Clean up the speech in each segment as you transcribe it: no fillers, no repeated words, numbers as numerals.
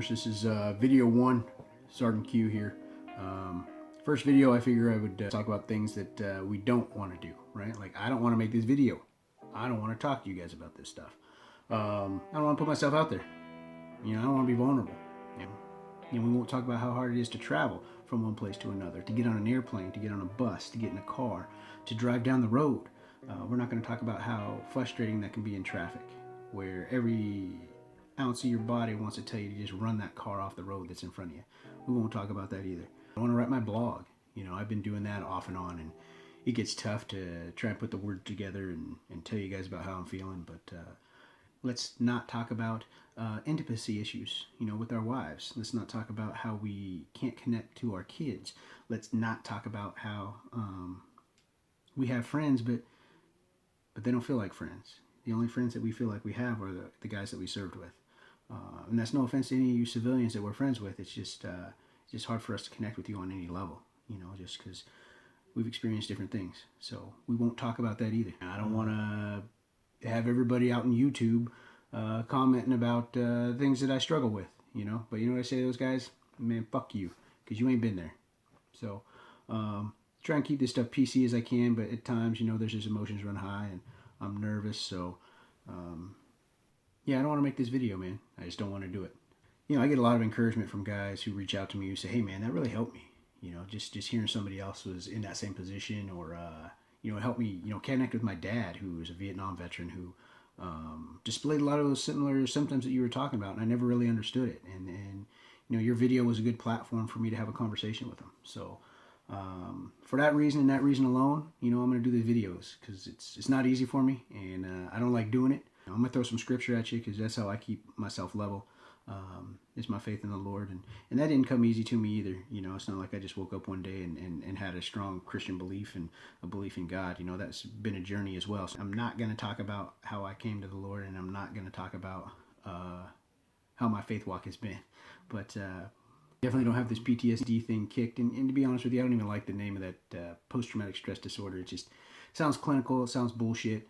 soldiers. This is video 1, Sgt Q here. First video, I figure I would talk about things that we don't want to do, right? Like, I don't want to make this video. I don't want to talk to you guys about this stuff. I don't want to put myself out there. I don't want to be vulnerable. We won't talk about how hard it is to travel from one place to another, to get on an airplane, to get on a bus, to get in a car, to drive down the road. We're not going to talk about how frustrating that can be in traffic, where every ounce of your body wants to tell you to just run that car off the road that's in front of you. We won't talk about that either. I want to write my blog. I've been doing that off and on, and it gets tough to try and put the words together and tell you guys about how I'm feeling, but let's not talk about intimacy issues, with our wives. Let's not talk about how we can't connect to our kids. Let's not talk about how we have friends, but they don't feel like friends. The only friends that we feel like we have are the guys that we served with. And that's no offense to any of you civilians that we're friends with. It's just hard for us to connect with you on any level, just because we've experienced different things. So we won't talk about that either. I don't want to have everybody out on YouTube commenting about things that I struggle with, But you know what I say to those guys? Man, fuck you, because you ain't been there. So try and keep this stuff PC as I can, but at times, there's just emotions run high, and I'm nervous, so yeah, I don't want to make this video, man. I just don't want to do it. I get a lot of encouragement from guys who reach out to me who say, hey man, that really helped me. Just hearing somebody else was in that same position, or it helped me, connect with my dad, who was a Vietnam veteran, who displayed a lot of those similar symptoms that you were talking about, and I never really understood it. And your video was a good platform for me to have a conversation with him. So for that reason and that reason alone, I'm going to do the videos, because it's not easy for me, and I don't like doing it. I'm going to throw some scripture at you, because that's how I keep myself level. It's my faith in the Lord, and that didn't come easy to me either. It's not like I just woke up one day and had a strong Christian belief and a belief in God. That's been a journey as well. So I'm not going to talk about how I came to the Lord, and I'm not going to talk about how my faith walk has been. But definitely don't have this PTSD thing kicked, and to be honest with you, I don't even like the name of that post-traumatic stress disorder. It just sounds clinical. It sounds bullshit.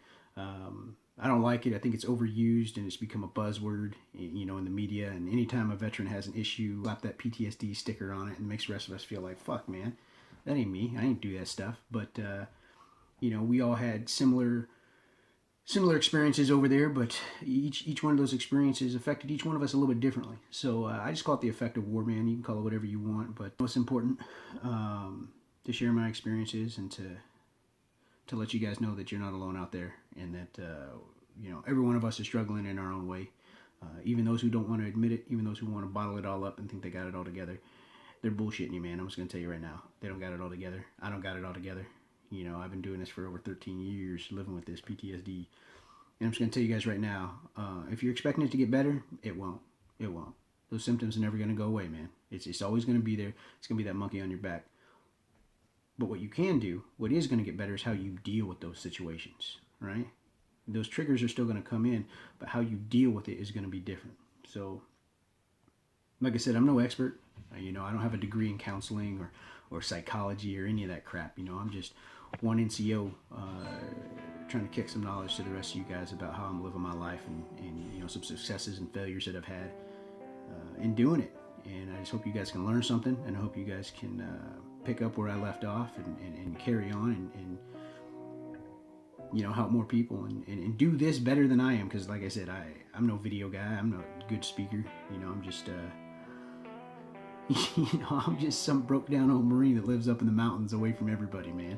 I don't like it. I think it's overused, and it's become a buzzword, in the media. And anytime a veteran has an issue, slap that PTSD sticker on it, and makes the rest of us feel like, fuck, man, that ain't me. I ain't do that stuff. But we all had similar experiences over there, but each one of those experiences affected each one of us a little bit differently. So I just call it the effect of war, man. You can call it whatever you want, but it's important to share my experiences and to let you guys know that you're not alone out there, and that every one of us is struggling in our own way. Even those who don't want to admit it, even those who want to bottle it all up and think they got it all together, they're bullshitting you, man. I'm just going to tell you right now. They don't got it all together. I don't got it all together. I've been doing this for over 13 years, living with this PTSD. And I'm just going to tell you guys right now, if you're expecting it to get better, it won't. It won't. Those symptoms are never going to go away, man. It's always going to be there. It's going to be that monkey on your back. But what you can do, what is going to get better, is how you deal with those situations, right? Those triggers are still going to come in, but how you deal with it is going to be different. So, like I said, I'm no expert. I don't have a degree in counseling or psychology or any of that crap. I'm just one NCO trying to kick some knowledge to the rest of you guys about how I'm living my life, and some successes and failures that I've had in doing it. And I just hope you guys can learn something, and I hope you guys can pick up where I left off and carry on and help more people and do this better than I am, because like I said, I'm no video guy. I'm not a good speaker. I'm just I'm just some broke down old Marine that lives up in the mountains away from everybody, man.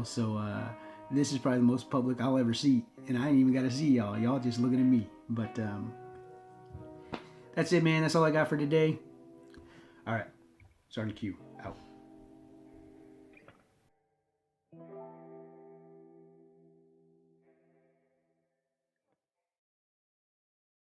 So this is probably the most public I'll ever see, and I ain't even got to see y'all just looking at me. But that's it, man. That's all I got for today. All right, Sgt Q out.